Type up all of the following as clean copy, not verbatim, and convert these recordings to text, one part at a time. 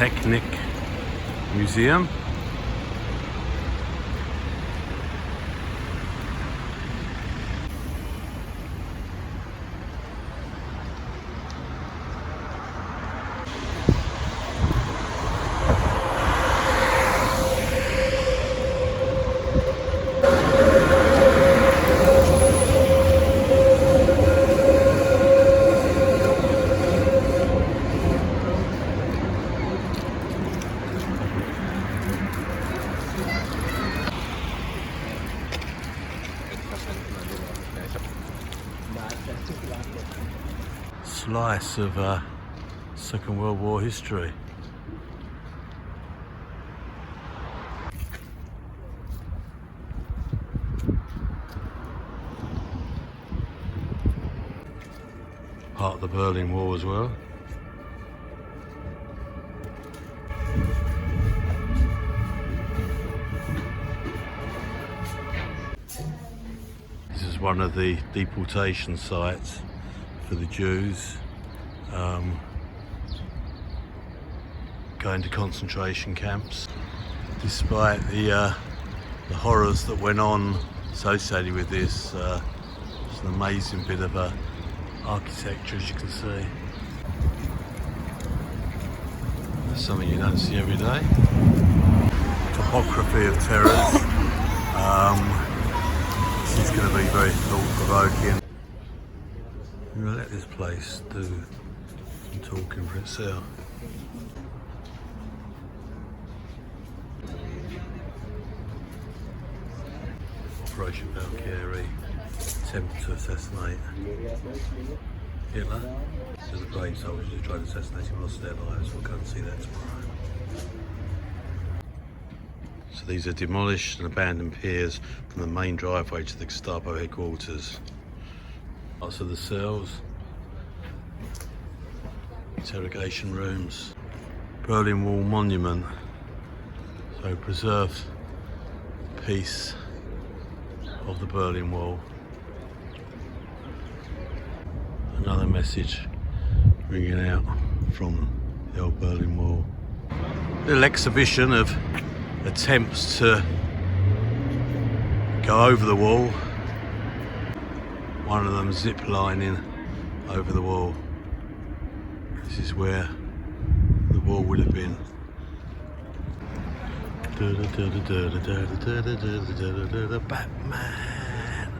Technic Museum. Slice of Second World War history. Part of the Berlin Wall as well. This is one of the deportation sites for the Jews going to concentration camps. Despite the horrors that went on associated with this, it's an amazing bit of architecture, as you can see. That's something you don't see every day. Topography of terrors. This is going to be very thought-provoking. I'm going to let this place do some talking for itself. Operation Valkyrie, attempt to assassinate Hitler. So the brave soldiers who tried to assassinate him lost their lives. We'll go and see that tomorrow. So these are demolished and abandoned piers from the main driveway to the Gestapo headquarters. Lots of the cells, interrogation rooms, Berlin Wall monument, so preserved piece of the Berlin Wall. Another message ringing out from the old Berlin Wall. Little exhibition of attempts to go over the wall. One of them zip lining over the wall. This is where the wall would have been. Batman.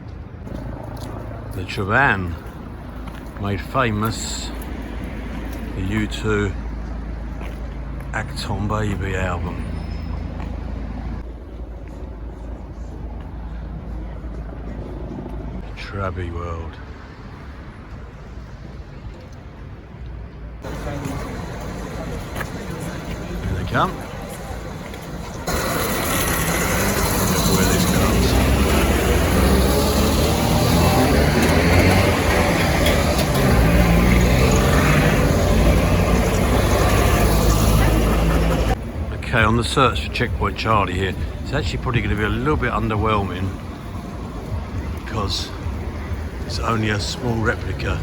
The Chavan, made famous the U2 Acton Baby album. Shrubby world. Here they come. Where this comes. Okay, on the search for Checkpoint Charlie here, it's actually probably going to be a little bit underwhelming because it's only a small replica,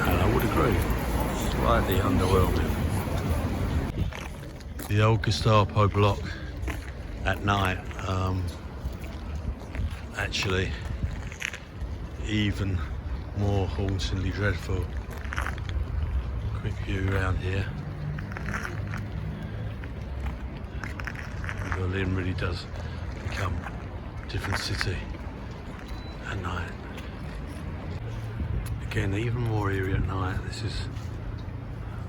and I would agree, slightly underwhelming. The old Gestapo block at night, actually even more hauntingly dreadful. Quick view around here. Berlin really does become a different city at night. Again, even more eerie at night. This is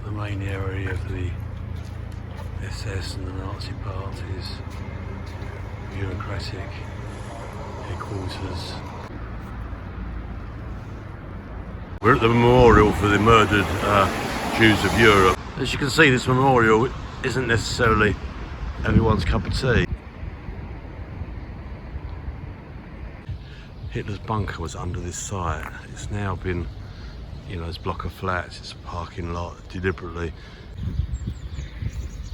the main area of the SS and the Nazi parties, bureaucratic headquarters. We're at the memorial for the murdered Jews of Europe. As you can see, this memorial isn't necessarily everyone's cup of tea. Hitler's bunker was under this site. It's now been, you know, this block of flats, it's a parking lot, deliberately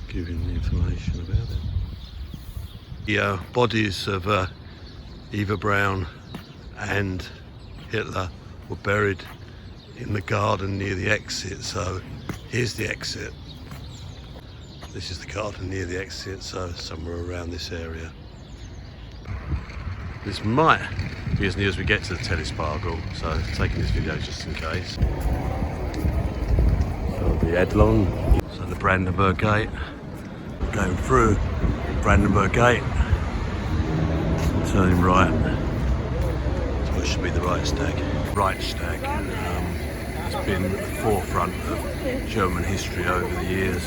giving information about it. The bodies of Eva Braun and Hitler were buried in the garden near the exit, so Here's the exit. This is the garden near the exit, so somewhere around this area. This might be as near as we get to the Telespargle, so taking this video just in case. So the Edlong, so the Brandenburg Gate. Going through Brandenburg Gate, turning right. So it should be the right stag. It's been at the forefront of German history over the years.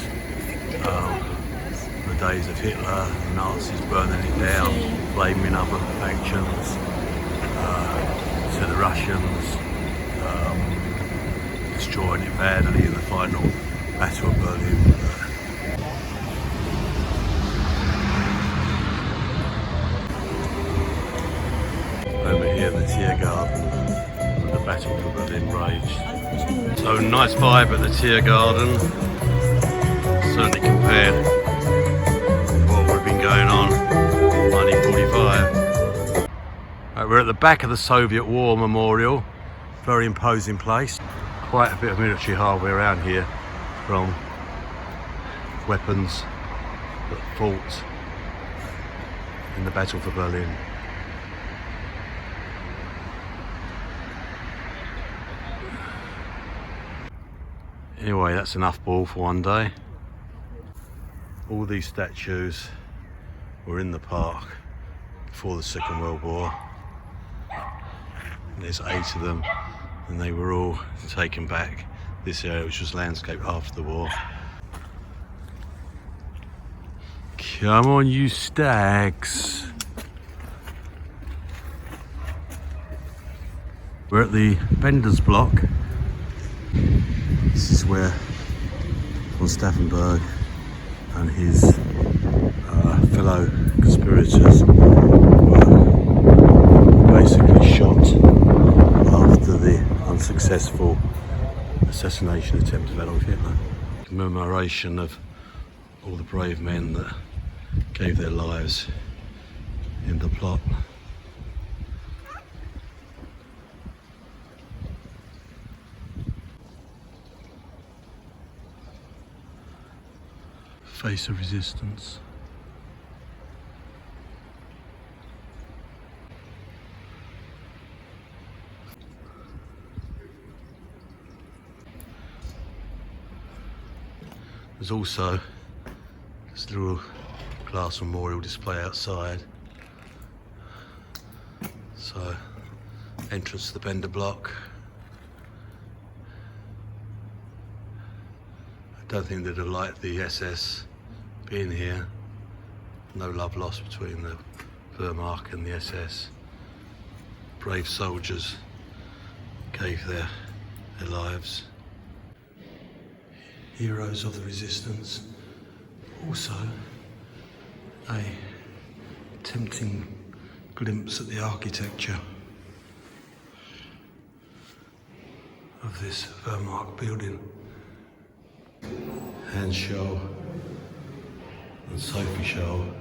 The days of Hitler, the Nazis burning it down, blaming other factions, to the Russians, destroying it badly in the final Battle of Berlin. Over here, the Tiergarten, the Battle for Berlin raged. So nice vibe at the Tiergarten, certainly compared to what would have been going on in 1945. Right, we're at the back of the Soviet War Memorial, very imposing place. Quite a bit of military hardware around here, from weapons that fought in the Battle for Berlin. Anyway, that's enough ball for one day. All these statues were in the park before the Second World War. There's 8 of them, and they were all taken back. This area, which was landscape after the war. Come on, you stags. We're at the Bender's Block. This is where von Stauffenberg and his fellow conspirators were basically shot after the unsuccessful assassination attempt of Adolf Hitler. Commemoration of all the brave men that gave their lives in the plot. Face of resistance. There's also this little glass memorial display outside. So, entrance to the Bender Block. I don't think they'd have liked the SS being here. No love lost between the Wehrmacht and the SS. Brave soldiers gave their lives. Heroes of the resistance. Also a tempting glimpse at the architecture of this Wehrmacht building. Hans Scholl and Sophie Scholl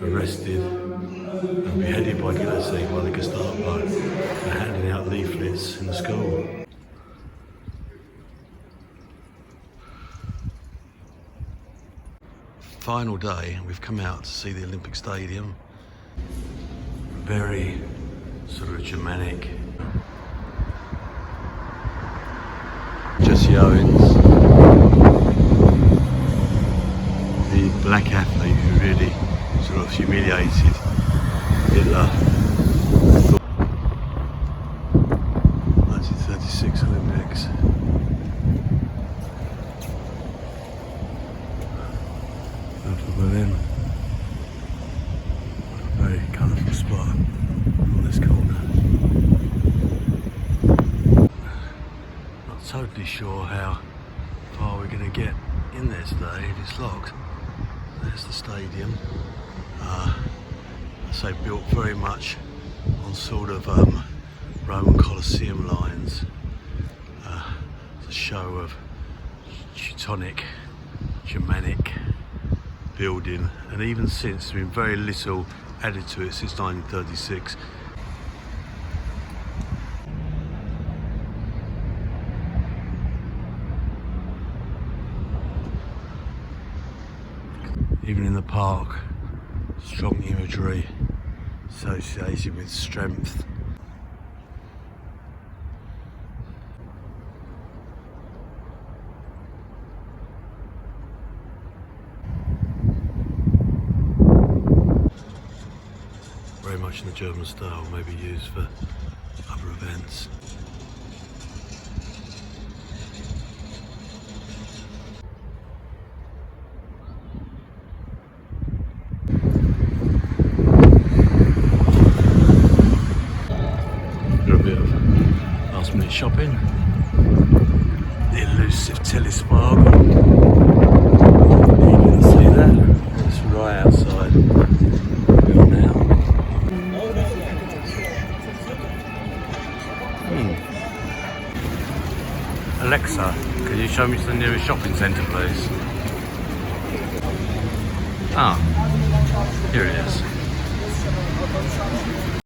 arrested and beheaded by guillotine by the Gestapo for handing out leaflets in the school. Final day, we've come out to see the Olympic Stadium. Very sort of Germanic. Jesse Owens, the black athlete who really sort of humiliated Hitler. 1936 Olympics. Berlin. A very colourful spot on this corner. Not totally sure how far we're going to get in there today if it's locked. There's the stadium. I say built very much on sort of Roman Colosseum lines. It's a show of Teutonic, Germanic building, and even since there's been very little added to it since 1936. even in the park, strong imagery associated with strength. Very much in the German style, maybe used for other events. Got a bit of last minute shopping. The elusive Telespark. You can see that. It's right outside. We are now. Alexa, can you show me to the nearest shopping centre, please? Ah, here it is.